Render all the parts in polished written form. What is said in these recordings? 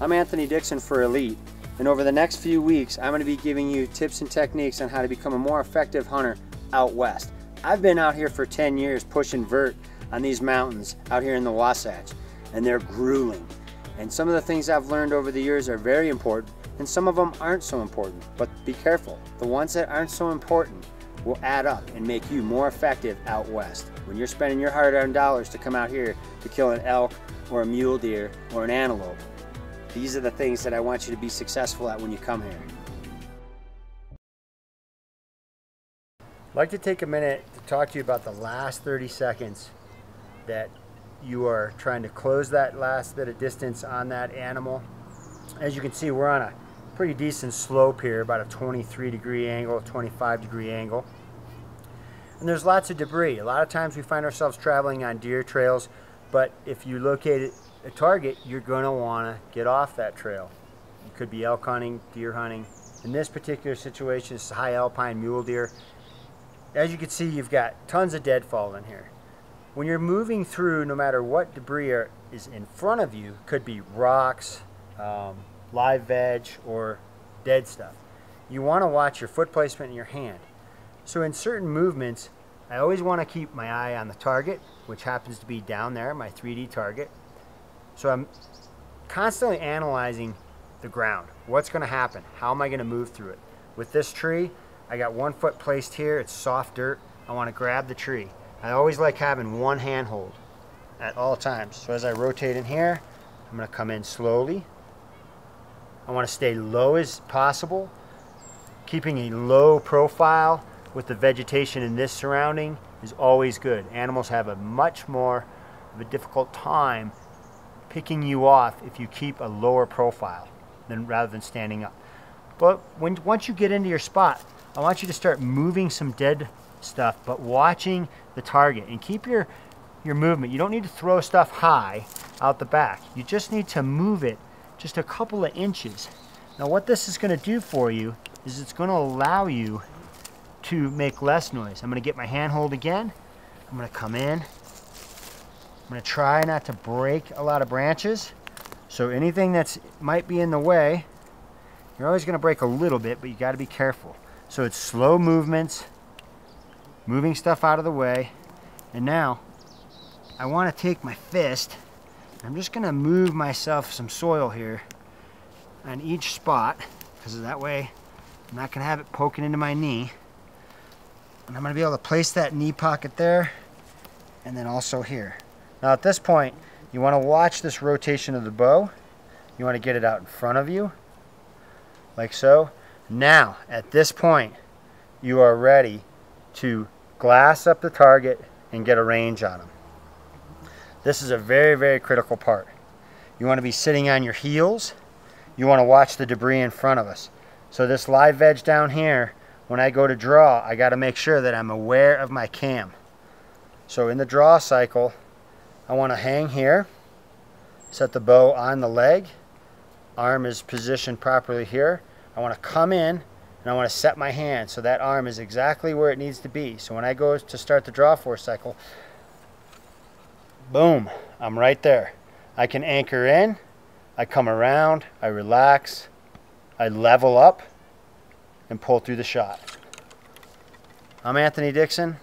I'm Anthony Dixon for Elite, and over the next few weeks I'm going to be giving you tips and techniques on how to become a more effective hunter out west. I've been out here for 10 years pushing vert on these mountains out here in the Wasatch, and they're grueling. And some of the things I've learned over the years are very important, and some of them aren't so important. But be careful, the ones that aren't so important will add up and make you more effective out west. When you're spending your hard-earned dollars to come out here to kill an elk or a mule deer or an antelope, these are the things that I want you to be successful at when you come here. I'd like to take a minute to talk to you about the last 30 seconds that you are trying to close that last bit of distance on that animal. As you can see, we're on a pretty decent slope here, about a 23-degree angle, 25-degree angle. And there's lots of debris. A lot of times we find ourselves traveling on deer trails, but if you locate a target, you're going to want to get off that trail. It could be elk hunting, deer hunting. In this particular situation, it's high alpine mule deer. As you can see, you've got tons of deadfall in here. When you're moving through, no matter what debris is in front of you, could be rocks, live veg, or dead stuff, you want to watch your foot placement in your hand. So in certain movements, I always want to keep my eye on the target, which happens to be down there, my 3D target. So I'm constantly analyzing the ground. What's going to happen? How am I going to move through it? With this tree, I got one foot placed here. It's soft dirt. I want to grab the tree. I always like having one hand hold at all times. So as I rotate in here, I'm going to come in slowly. I want to stay low as possible. Keeping a low profile with the vegetation in this surrounding is always good. Animals have a much more of a difficult time picking you off if you keep a lower profile rather than standing up. But once you get into your spot, I want you to start moving some dead stuff, but watching the target, and keep your movement. You don't need to throw stuff high out the back. You just need to move it just a couple of inches. Now what this is going to do for you is it's going to allow you to make less noise. I'm going to get my handhold again. I'm going to come in. I'm going to try not to break a lot of branches. So anything that might be in the way, you're always going to break a little bit, but you got to be careful. So it's slow movements, moving stuff out of the way. And now I want to take my fist. I'm just going to move myself some soil here on each spot, because that way I'm not going to have it poking into my knee. And I'm going to be able to place that knee pocket there, and then also here. Now at this point, you want to watch this rotation of the bow. You want to get it out in front of you, like so. Now, at this point, you are ready to glass up the target and get a range on them. This is a very, very critical part. You want to be sitting on your heels. You want to watch the debris in front of us. So this live veg down here, when I go to draw, I got to make sure that I'm aware of my cam. So in the draw cycle, I want to hang here, set the bow on the leg, arm is positioned properly here. I want to come in and I want to set my hand so that arm is exactly where it needs to be. So when I go to start the draw force cycle, boom, I'm right there. I can anchor in, I come around, I relax, I level up, and pull through the shot. I'm Anthony Dixon.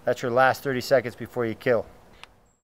That's your last 30 seconds before you kill.